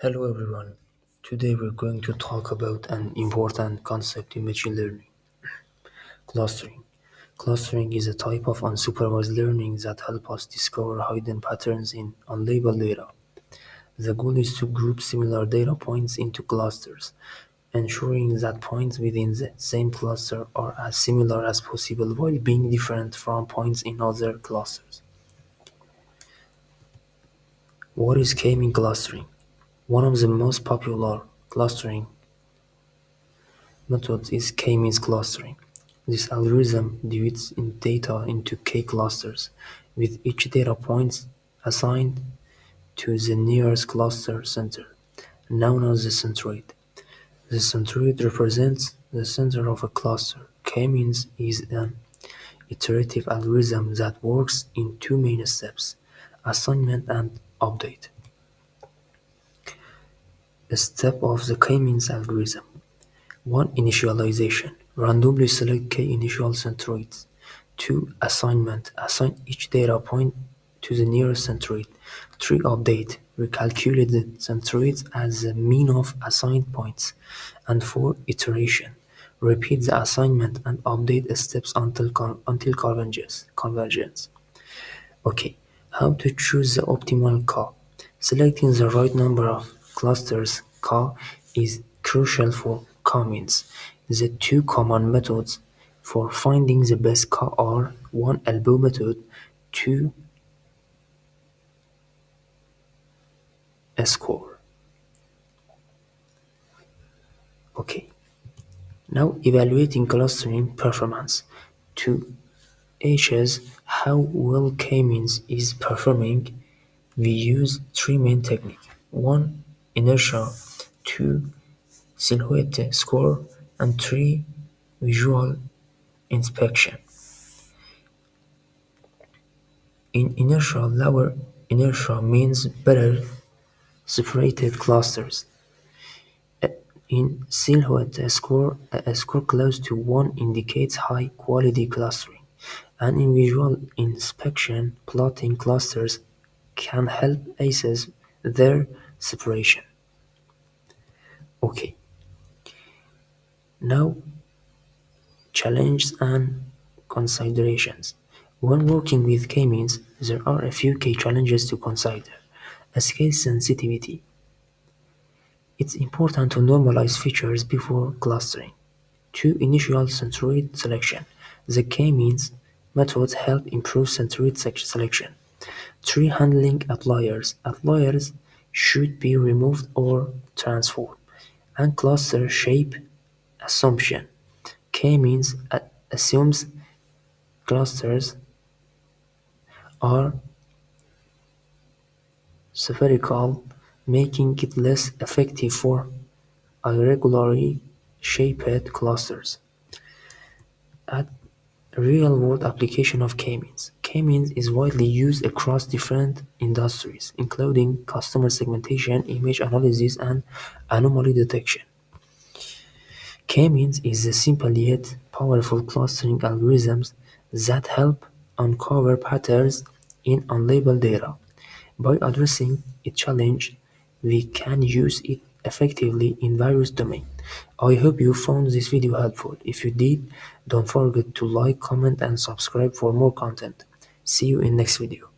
Hello everyone. Today we're going to talk about an important concept in machine learning, clustering. Clustering is a type of unsupervised learning that helps us discover hidden patterns in unlabeled data. The goal is to group similar data points into clusters, ensuring that points within the same cluster are as similar as possible while being different from points in other clusters. What is k-mean clustering? One of the most popular clustering method is k-means clustering. This algorithm divides data into k-clusters, with each data point assigned to the nearest cluster center, known as the centroid. The centroid represents the center of a cluster. K-means is an iterative algorithm that works in two main steps: assignment and update. A step of the k-means algorithm. 1. Initialization. Randomly select k initial centroids. 2. Assignment. Assign each data point to the nearest centroid. 3. Update. Recalculate the centroids as the mean of assigned points. And 4. Iteration. Repeat the assignment and update steps until convergence. Okay, how to choose the optimal K? Selecting the right number of clusters K is crucial for K-means. The two common methods for finding the best K are 1. Elbow method, 2. score. Okay, now evaluating clustering performance. To assess how well K-means is performing, we use three main techniques: 1. Inertia, 2. Silhouette score, and 3. Visual inspection. In inertia, lower inertia means better separated clusters. In silhouette score, a score close to 1 indicates high quality clustering, and in visual inspection, plotting clusters can help assess their separation. Okay, now challenges and considerations. When working with k-means, there are a few key challenges to consider. Scale sensitivity. It's important to normalize features before clustering. 2. Initial centroid selection. The k-means methods help improve centroid selection. 3. Handling outliers. Outliers should be removed or transformed. And cluster shape assumption. K-means assumes clusters are spherical, making it less effective for irregularly shaped clusters. At real-world application of k-means. K-means is widely used across different industries, including customer segmentation, image analysis, and anomaly detection. K-means is a simple yet powerful clustering algorithms that help uncover patterns in unlabeled data. By addressing a challenge, we can use it effectively in various domains. I hope you found this video helpful. If you did, don't forget to like, comment, and subscribe for more content. See you in next video.